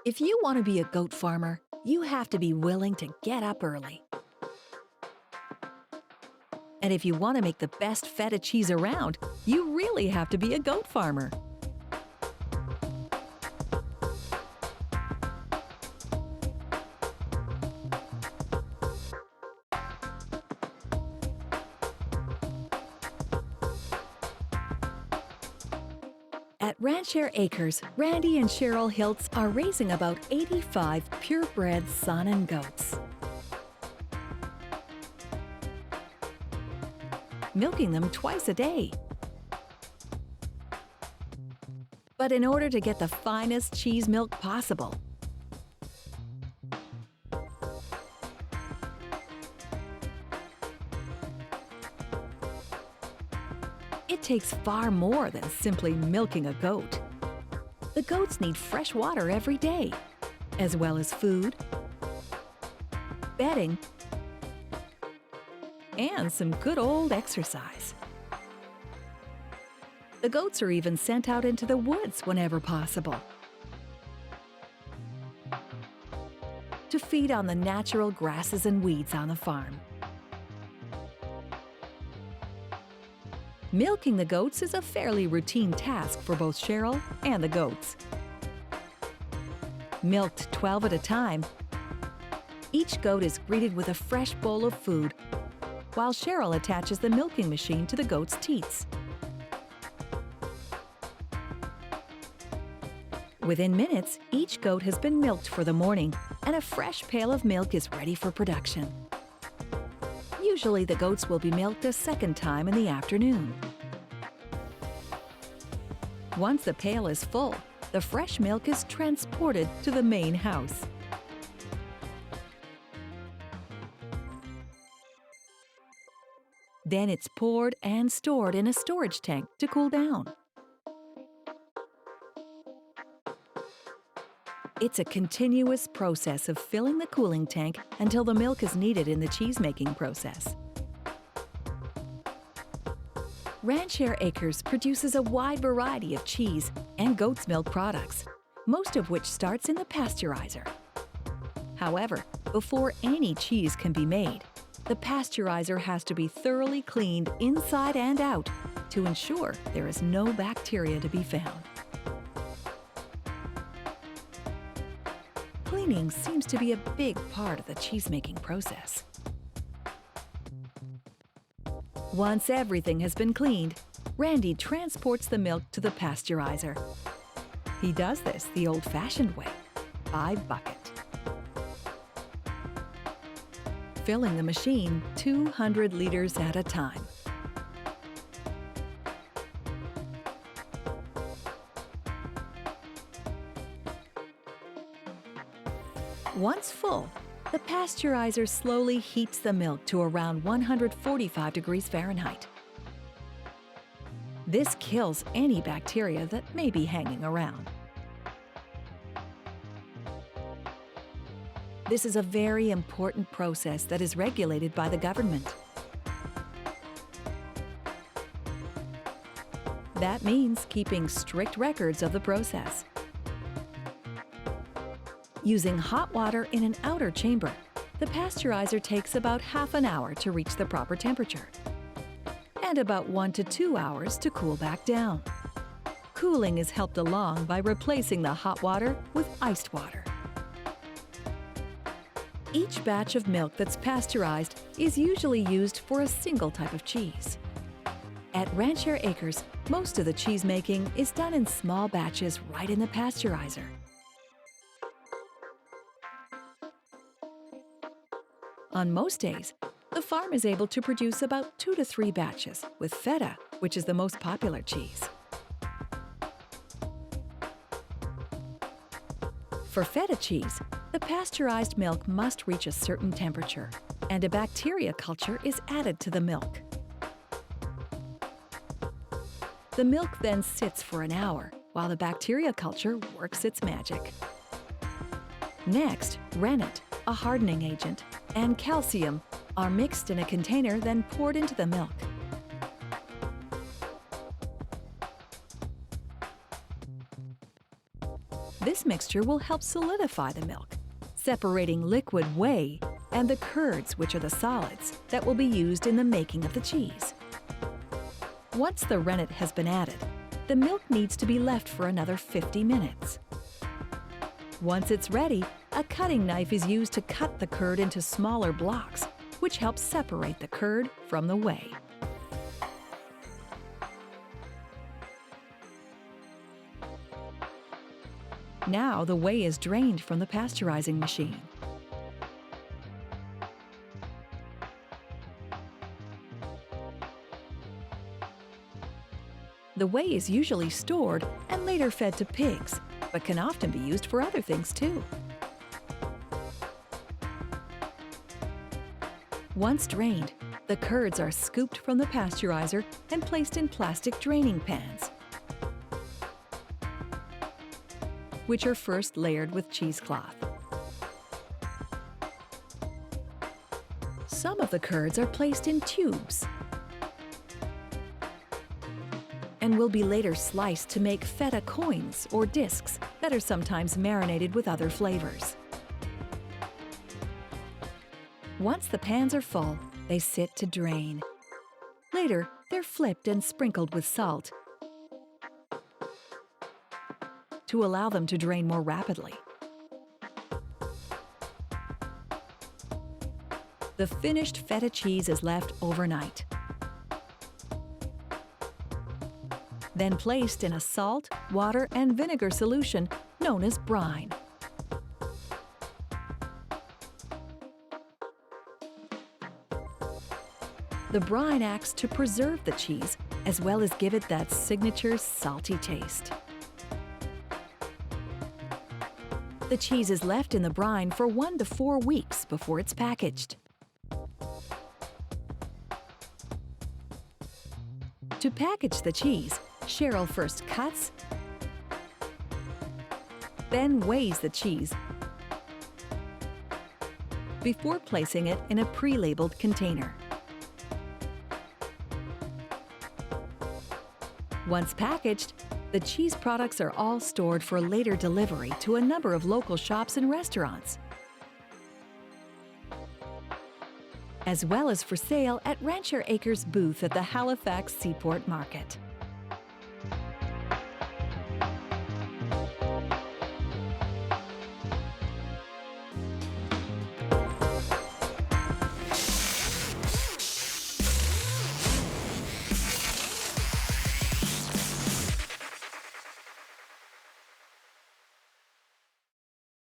If you want to be a goat farmer, you have to be willing to get up early. And if you want to make the best feta cheese around, you really have to be a goat farmer. At Rancher Acres, Randy and Cheryl Hiltz are raising about 85 purebred Saanen goats, milking them twice a day. But in order to get the finest cheese milk possible, it takes far more than simply milking a goat. The goats need fresh water every day, as well as food, bedding, and some good old exercise. The goats are even sent out into the woods whenever possible to feed on the natural grasses and weeds on the farm. Milking the goats is a fairly routine task for both Cheryl and the goats. Milked 12 at a time, each goat is greeted with a fresh bowl of food, while Cheryl attaches the milking machine to the goat's teats. Within minutes, each goat has been milked for the morning, and a fresh pail of milk is ready for production. Usually, the goats will be milked a second time in the afternoon. Once the pail is full, the fresh milk is transported to the main house. Then it's poured and stored in a storage tank to cool down. It's a continuous process of filling the cooling tank until the milk is needed in the cheese-making process. Rancher Acres produces a wide variety of cheese and goat's milk products, most of which starts in the pasteurizer. However, before any cheese can be made, the pasteurizer has to be thoroughly cleaned inside and out to ensure there is no bacteria to be found. Cleaning seems to be a big part of the cheese-making process. Once everything has been cleaned, Randy transports the milk to the pasteurizer. He does this the old-fashioned way, by bucket, filling the machine 200 liters at a time. Once full, the pasteurizer slowly heats the milk to around 145 degrees Fahrenheit. This kills any bacteria that may be hanging around. This is a very important process that is regulated by the government. That means keeping strict records of the process. Using hot water in an outer chamber, the pasteurizer takes about half an hour to reach the proper temperature, and about 1 to 2 hours to cool back down. Cooling is helped along by replacing the hot water with iced water. Each batch of milk that's pasteurized is usually used for a single type of cheese. At Rancher Acres, most of the cheese making is done in small batches right in the pasteurizer. On most days, the farm is able to produce about 2 to 3 batches, with feta, which is the most popular cheese. For feta cheese, the pasteurized milk must reach a certain temperature, and a bacteria culture is added to the milk. The milk then sits for an hour, while the bacteria culture works its magic. Next, rennet, a hardening agent, and calcium are mixed in a container then poured into the milk. This mixture will help solidify the milk, separating liquid whey and the curds, which are the solids that will be used in the making of the cheese. Once the rennet has been added, the milk needs to be left for another 50 minutes. Once it's ready, a cutting knife is used to cut the curd into smaller blocks, which helps separate the curd from the whey. Now the whey is drained from the pasteurizing machine. The whey is usually stored and later fed to pigs, but can often be used for other things too. Once drained, the curds are scooped from the pasteurizer and placed in plastic draining pans, which are first layered with cheesecloth. Some of the curds are placed in tubes and will be later sliced to make feta coins or discs that are sometimes marinated with other flavors. Once the pans are full, they sit to drain. Later, they're flipped and sprinkled with salt to allow them to drain more rapidly. The finished feta cheese is left overnight, then placed in a salt, water, and vinegar solution known as brine. The brine acts to preserve the cheese as well as give it that signature salty taste. The cheese is left in the brine for 1 to 4 weeks before it's packaged. To package the cheese, Cheryl first cuts, then weighs the cheese before placing it in a pre-labeled container. Once packaged, the cheese products are all stored for later delivery to a number of local shops and restaurants, as well as for sale at Rancher Acres booth at the Halifax Seaport Market.